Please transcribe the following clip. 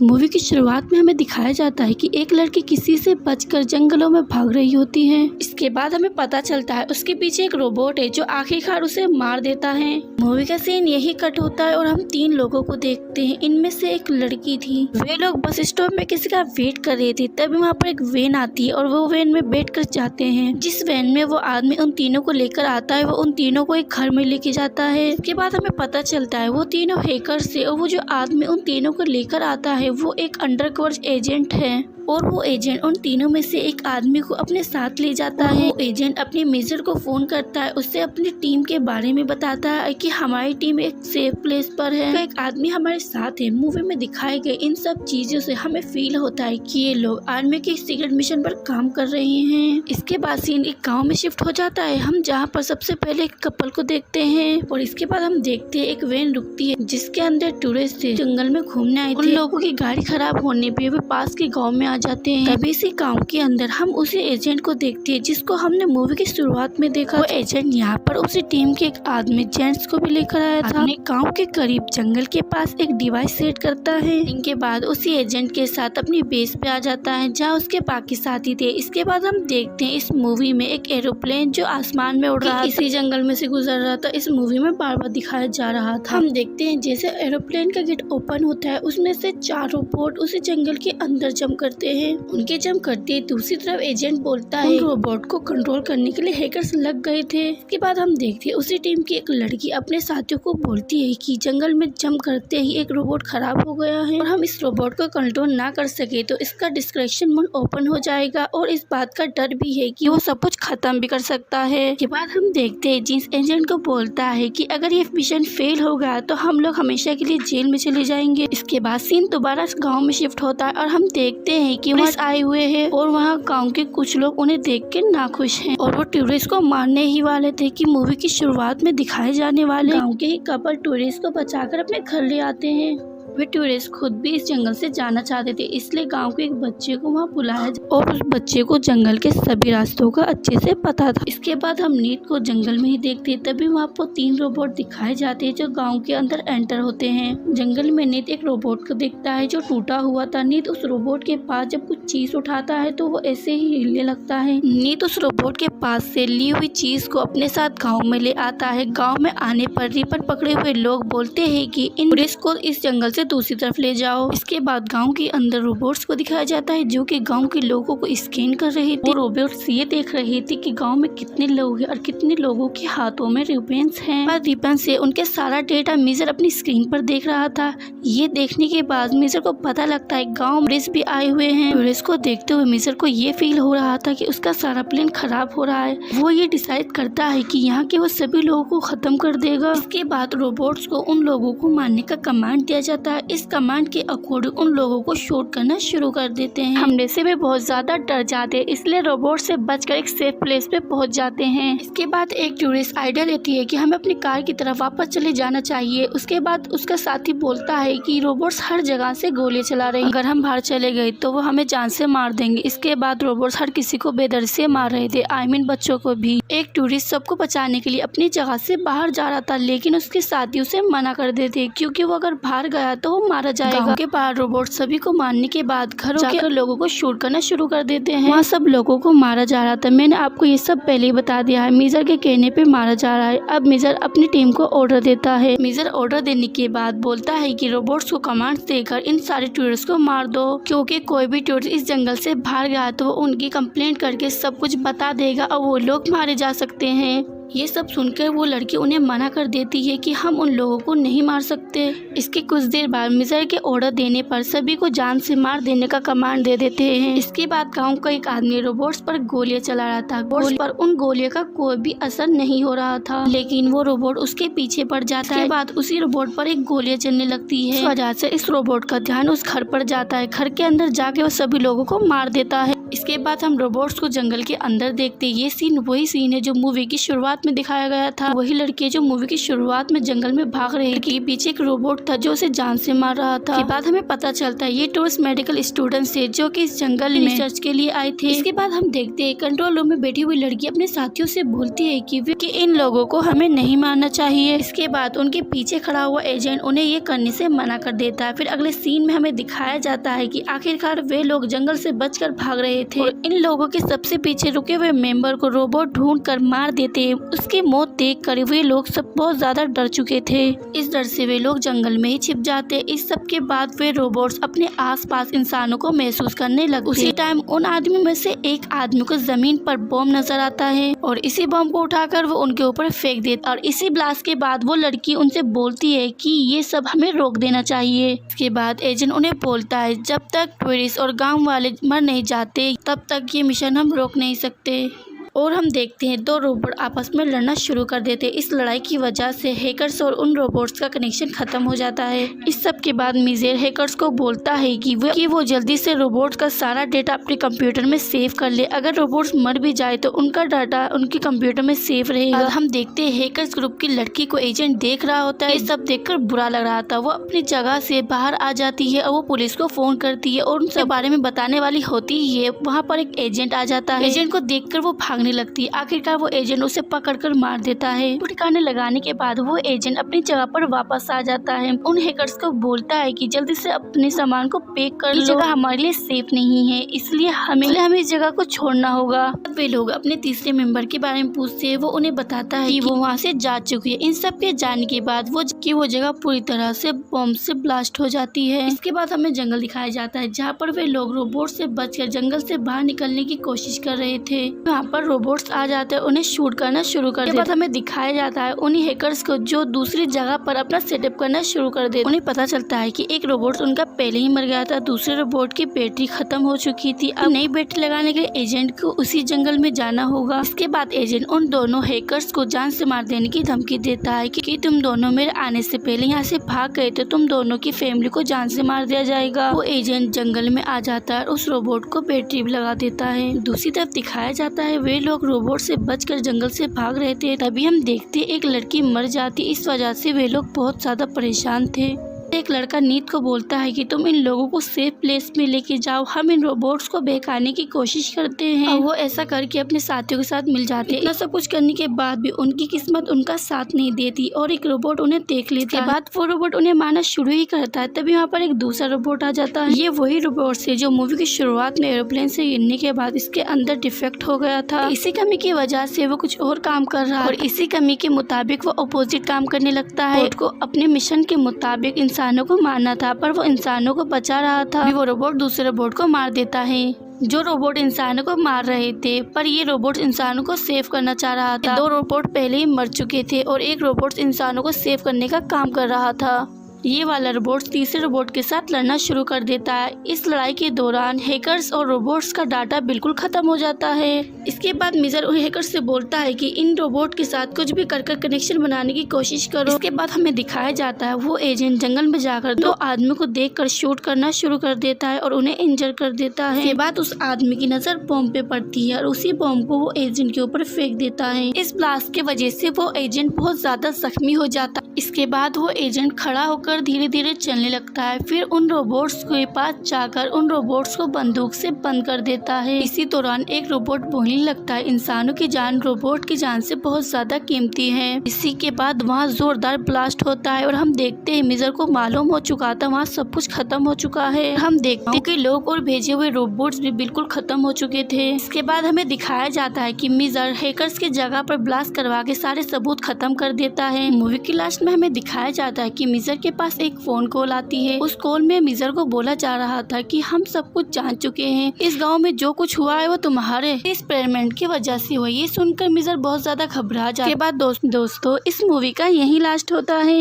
Movie की शुरुआत में हमें दिखाया जाता है कि एक लड़की किसी से बचकर जंगलों में भाग रही होती है। इसके बाद हमें पता चलता है उसके पीछे एक रोबोट है जो आखिरकार उसे मार देता है। मूवी का सीन यही कट होता है और हम 3 लोगों को देखते हैं। इनमें से एक लड़की थी। वे लोग बस स्टॉप में किसी का वेट कर रहे थे, तभी वहाँ पर एक वैन आती है और वो वैन में बैठ कर जाते हैं। जिस वैन में वो आदमी उन तीनों को लेकर आता है वो उन तीनों को एक घर में लेके जाता है। इसके बाद हमें पता चलता है वो तीनों हैकर्स है और वो जो आदमी उन तीनों को लेकर आता है वो एक अंडरकवर एजेंट है और वो एजेंट उन तीनों में से एक आदमी को अपने साथ ले जाता है। वो एजेंट अपने मेजर को फोन करता है, उससे अपनी टीम के बारे में बताता है कि हमारी टीम एक सेफ प्लेस पर है, तो एक आदमी हमारे साथ है। मूवी में दिखाए गए इन सब चीजों से हमें फील होता है कि ये लोग आर्मी के सीक्रेट मिशन पर काम कर रहे हैं। इसके बाद सीन एक गाँव में शिफ्ट हो जाता है, हम जहाँ पर सबसे पहले एक कपल को देखते हैं और इसके बाद हम देखते हैं एक वैन रुकती है जिसके अंदर टूरिस्ट थे जंगल में घूमने आए थे। उन लोगों की गाड़ी खराब होने पे वे पास के गाँव में आ जाते हैं। तभी से गांव के अंदर हम उसी एजेंट को देखते हैं जिसको हमने मूवी की शुरुआत में देखा। वो एजेंट यहाँ पर उसी टीम के एक आदमी जेंट्स को भी लेकर आया था। अपने गांव के करीब जंगल के पास एक डिवाइस सेट करता है। इनके बाद उसी एजेंट के साथ अपनी बेस पे आ जाता है जहाँ उसके बाकी साथी थे। इसके बाद हम देखते हैं इस मूवी में एक एरोप्लेन जो आसमान में उड़ रहा था, इसी जंगल में से गुजर रहा था। इस मूवी में बार बार दिखाया जा रहा था। हम देखते हैं जैसे एरोप्लेन का गेट ओपन होता है उसमें से 4 रोबोट उसी जंगल के अंदर जंप करते हैं। उनके जंप करते दूसरी तरफ एजेंट बोलता है रोबोट को कंट्रोल करने के लिए हैकर्स लग गए थे। इसके बाद हम देखते हैं उसी टीम की एक लड़की अपने साथियों को बोलती है कि जंगल में जंप करते ही एक रोबोट खराब हो गया है और हम इस रोबोट को कंट्रोल ना कर सके तो इसका डिस्क्रिप्शन मोड ओपन हो जाएगा और इस बात का डर भी है कि वो सब कुछ खत्म भी कर सकता है। इसके बाद हम देखते हैं जिस एजेंट को बोलता है कि अगर ये मिशन फेल हो गया तो हम लोग हमेशा के लिए जेल में चले जाएंगे। इसके बाद सीन दोबारा गाँव में शिफ्ट होता है और हम देखते हैं कि आए हुए हैं और वहाँ गांव के कुछ लोग उन्हें देख के नाखुश हैं और वो टूरिस्ट को मारने ही वाले थे कि मूवी की शुरुआत में दिखाए जाने वाले गांव के ही कपल टूरिस्ट को बचाकर अपने घर ले आते हैं। वे टूरिस्ट खुद भी इस जंगल से जाना चाहते थे, इसलिए गांव के एक बच्चे को वहां बुलाया और उस बच्चे को जंगल के सभी रास्तों का अच्छे से पता था। इसके बाद हम नीत को जंगल में ही देखते, तभी वहां पर 3 रोबोट दिखाए जाते हैं जो गांव के अंदर एंटर होते हैं। जंगल में नीत एक रोबोट को देखता है जो टूटा हुआ था। नीत उस रोबोट के पास जब कुछ चीज उठाता है तो वो ऐसे ही हिलने लगता है। नीत उस रोबोट के पास से ली हुई चीज को अपने साथ गाँव में ले आता है। गाँव में आने पर रिबन पकड़े हुए लोग बोलते है की इन टूरिस्ट को इस जंगल से दूसरी तरफ ले जाओ। इसके बाद गांव के अंदर रोबोट्स को दिखाया जाता है जो कि गांव के लोगों को स्कैन कर रहे थे। वो रोबोट्स ये देख रहे थे कि गांव में कितने लोग हैं और कितने लोगों के हाथों में रिबन्स हैं। और रिबन से उनके सारा डेटा मेजर अपनी स्क्रीन पर देख रहा था। ये देखने के बाद मेजर को पता लगता है गाँव में टूरिस्ट भी आए हुए हैं। टूरिस्ट को देखते हुए मेजर को ये फील हो रहा था कि उसका सारा प्लान खराब हो रहा है। वो ये डिसाइड करता है कि यहाँ के वो सभी लोगों को खत्म कर देगा। इसके बाद रोबोट्स को उन लोगों को मारने का कमांड दिया जाता है। इस कमांड के अकॉर्डिंग उन लोगों को शूट करना शुरू कर देते हैं। हमले से वे बहुत ज्यादा डर जाते हैं, इसलिए रोबोट से बचकर एक सेफ प्लेस पे पहुंच जाते हैं। इसके बाद एक टूरिस्ट आइडिया लेती है कि हमें अपनी कार की तरफ वापस चले जाना चाहिए। उसके बाद उसका साथी बोलता है कि रोबोट्स हर जगह से गोली चला रहे हैं, अगर हम बाहर चले गए तो वो हमें जान से मार देंगे। इसके बाद रोबोट्स हर किसी को बेदर्दी से मार रहे थे, आई मीन बच्चों को भी। एक टूरिस्ट सबको बचाने के लिए अपनी जगह से बाहर जा रहा था, लेकिन उसके साथी उसे मना कर देते क्योंकि वो अगर बाहर गया तो वो मारा जाएगा। गाँव के बाहर रोबोट सभी को मारने के बाद घरों के लोगों को शूट करना शुरू कर देते हैं। वहाँ सब लोगों को मारा जा रहा था। मैंने आपको ये सब पहले ही बता दिया है। मेजर के कहने पे मारा जा रहा है। अब मेजर अपनी टीम को ऑर्डर देता है। मेजर ऑर्डर देने के बाद बोलता है कि रोबोट्स को कमांड देकर इन सारे टूरिस्ट को मार दो, क्योंकि कोई भी टूरिस्ट इस जंगल से बाहर गया तो वो उनकी कंप्लेंट करके सब कुछ बता देगा और वो लोग मारे जा सकते हैं। ये सब सुनकर वो लड़की उन्हें मना कर देती है कि हम उन लोगों को नहीं मार सकते। इसके कुछ देर बाद मेजर के ऑर्डर देने पर सभी को जान से मार देने का कमांड दे देते हैं। इसके बाद गांव का एक आदमी रोबोट्स पर गोलियां चला रहा था। पर उन गोलियों का कोई भी असर नहीं हो रहा था, लेकिन वो रोबोट उसके पीछे पड़ जाता है। इसके बाद उसी रोबोट पर एक गोलियां चलने लगती है। इस वजह से इस रोबोट का ध्यान उस घर पर जाता है। घर के अंदर जाके वो सभी लोगों को मार देता है। इसके बाद हम रोबोट्स को जंगल के अंदर देखते हैं। ये सीन वही सीन है जो मूवी की शुरुआत में दिखाया गया था। वही लड़की जो मूवी की शुरुआत में जंगल में भाग रही थी, पीछे एक रोबोट था जो उसे जान से मार रहा था। इसके बाद हमें पता चलता है ये टूरिस्ट मेडिकल स्टूडेंट्स थे जो कि इस जंगल में रिसर्च के लिए आए थे। इसके बाद हम देखते हैं कंट्रोल रूम में बैठी हुई लड़की अपने साथियों से बोलती है कि इन लोगों को हमें नहीं मारना चाहिए। इसके बाद उनके पीछे खड़ा हुआ एजेंट उन्हें ये करने से मना कर देता है। फिर अगले सीन में हमें दिखाया जाता है कि आखिरकार वे लोग जंगल से बचकर भाग रहे थे और इन लोगों के सबसे पीछे रुके हुए मेंबर को रोबोट ढूंढकर मार देते हैं। उसकी मौत देखकर वे लोग सब बहुत ज्यादा डर चुके थे। इस डर से वे लोग जंगल में ही छिप जाते। इस सब के बाद वे रोबोट्स अपने आसपास इंसानों को महसूस करने लगते। उसी टाइम उन आदमियों में से एक आदमी को जमीन पर बॉम्ब नजर आता है और इसी बॉम्ब को उठाकर वो उनके ऊपर फेंक देता और इसी ब्लास्ट के बाद वो लड़की उनसे बोलती है कि ये सब हमें रोक देना चाहिए। इसके बाद एजेंट उन्हें बोलता है जब तक टूरिस्ट और गांव वाले मर नहीं जाते तब तक ये मिशन हम रोक नहीं सकते। और हम देखते हैं दो रोबोट आपस में लड़ना शुरू कर देते हैं। इस लड़ाई की वजह से हैकर्स और उन रोबोट्स का कनेक्शन खत्म हो जाता है। इस सब के बाद मिजेर हैकर्स को बोलता है कि वो जल्दी से रोबोट्स का सारा डेटा अपने कंप्यूटर में सेव कर ले। अगर रोबोट्स मर भी जाए तो उनका डाटा उनके कंप्यूटर में सेव रहेगा। हम देखते हैं हैकर्स ग्रुप की लड़की को एजेंट देख रहा होता है। ये सब देखकर बुरा लग रहा था। वो अपनी जगह से बाहर आ जाती है और वो पुलिस को फोन करती है और उनके बारे में बताने वाली होती है। वहाँ पर एक एजेंट आ जाता है। एजेंट को देखकर वो भागने लगती है। आखिरकार वो एजेंट उसे पकड़कर मार देता है। ठिकाने लगाने के बाद वो एजेंट अपनी जगह पर वापस आ जाता है। उन हैकर्स को बोलता है कि जल्दी से अपने सामान को पैक कर लो, जगह हमारे लिए सेफ नहीं है, इसलिए हमें इस जगह को छोड़ना होगा। वे लोग अपने तीसरे मेंबर के बारे में पूछते हैं। वो उन्हें बताता है कि वो वहाँ से जा चुकी है। इन सब के जाने के बाद वो जगह पूरी तरह से बॉम्ब से ब्लास्ट हो जाती है। इसके बाद हमें जंगल दिखाया जाता है जहाँ पर वे लोग रोबोट से बचकर जंगल से बाहर निकलने की कोशिश कर रहे थे। यहाँ पर रोबोट्स आ जाते हैं, उन्हें शूट करना शुरू कर देते हैं। हमें दिखाया जाता है उन्हीं हैकर्स को जो दूसरी जगह पर अपना सेटअप करना शुरू कर देते। उन्हें पता चलता है कि एक रोबोट उनका पहले ही मर गया था, दूसरे रोबोट की बैटरी खत्म हो चुकी थी। अब नई बैटरी लगाने के लिए एजेंट को उसी जंगल में जाना होगा। इसके बाद एजेंट उन दोनों हैकर्स को जान से मार देने की धमकी देता है कि तुम दोनों मेरे आने से पहले यहाँ से भाग गए तो तुम दोनों की फैमिली को जान से मार दिया जाएगा। वो एजेंट जंगल में आ जाता है, उस रोबोट को बैटरी भी लगा देता है। दूसरी तरफ दिखाया जाता है वे लोग रोबोट से बचकर जंगल से भाग रहे थे। तभी हम देखते एक लड़की मर जाती। इस वजह से वे लोग बहुत ज्यादा परेशान थे। एक लड़का नीत को बोलता है कि तुम इन लोगों को सेफ प्लेस में लेके जाओ, हम इन रोबोट्स को बहकाने की कोशिश करते हैं। और वो ऐसा करके अपने साथियों के साथ मिल जाते हैं। इतना सब कुछ करने के बाद भी उनकी किस्मत उनका साथ नहीं देती और एक रोबोट उन्हें देख लेता है। बाद वो रोबोट उन्हें मारना शुरू ही करता है। तभी वहाँ पर एक दूसरा रोबोट आ जाता है। ये वही रोबोट है जो मूवी की शुरुआत में एरोप्लेन से गिरने के बाद इसके अंदर डिफेक्ट हो गया था। इसी कमी की वजह से वो कुछ और काम कर रहा है और इसी कमी के मुताबिक वो अपोजिट काम करने लगता है। को अपने मिशन के मुताबिक इंसानों को मारना था पर वो इंसानों को बचा रहा था। वो रोबोट दूसरे रोबोट को मार देता है। जो रोबोट इंसानों को मार रहे थे पर ये रोबोट इंसानों को सेव करना चाह रहा था। दो रोबोट पहले ही मर चुके थे और एक रोबोट इंसानों को सेव करने का काम कर रहा था। ये वाला रोबोट तीसरे रोबोट के साथ लड़ना शुरू कर देता है। इस लड़ाई के दौरान हैकर्स और रोबोट्स का डाटा बिल्कुल खत्म हो जाता है। इसके बाद मिजर उन हैकर्स से बोलता है कि इन रोबोट के साथ कुछ भी कर कनेक्शन बनाने की कोशिश करो। इसके बाद हमें दिखाया जाता है वो एजेंट जंगल में जाकर दो आदमियों को देखकर शूट करना शुरू कर देता है और उन्हें इंजर कर देता है। इसके बाद उस आदमी की नजर बॉम्ब पे पड़ती है और उसी बॉम्ब को वो एजेंट के ऊपर फेंक देता है। इस ब्लास्ट के वजह से वो एजेंट बहुत ज्यादा जख्मी हो जाता है। इसके बाद वो एजेंट खड़ा होकर धीरे धीरे चलने लगता है। फिर उन रोबोट्स के पास जाकर उन रोबोट्स को बंदूक से बंद कर देता है। इसी दौरान एक रोबोट बोलने लगता है इंसानों की जान रोबोट की जान से बहुत ज्यादा कीमती है। इसी के बाद वहाँ जोरदार ब्लास्ट होता है और हम देखते हैं मिजर को मालूम हो चुका था वहाँ सब कुछ खत्म हो चुका है। हम देखते हैं कि लोग और भेजे हुए रोबोट्स भी बिल्कुल खत्म हो चुके थे। इसके बाद हमें दिखाया जाता है कि मिजर हैकर्स की जगह पर ब्लास्ट करवा के सारे सबूत खत्म कर देता है। मूवी की लास्ट में हमें दिखाया जाता है कि मिजर के पास एक फोन कॉल आती है। उस कॉल में मिजर को बोला जा रहा था कि हम सब कुछ जान चुके हैं, इस गांव में जो कुछ हुआ है वो तुम्हारे एक्सपेरिमेंट की वजह से हुआ। ये सुनकर मिजर बहुत ज्यादा घबरा जाता है। बाद दोस्तों इस मूवी का यही लास्ट होता है।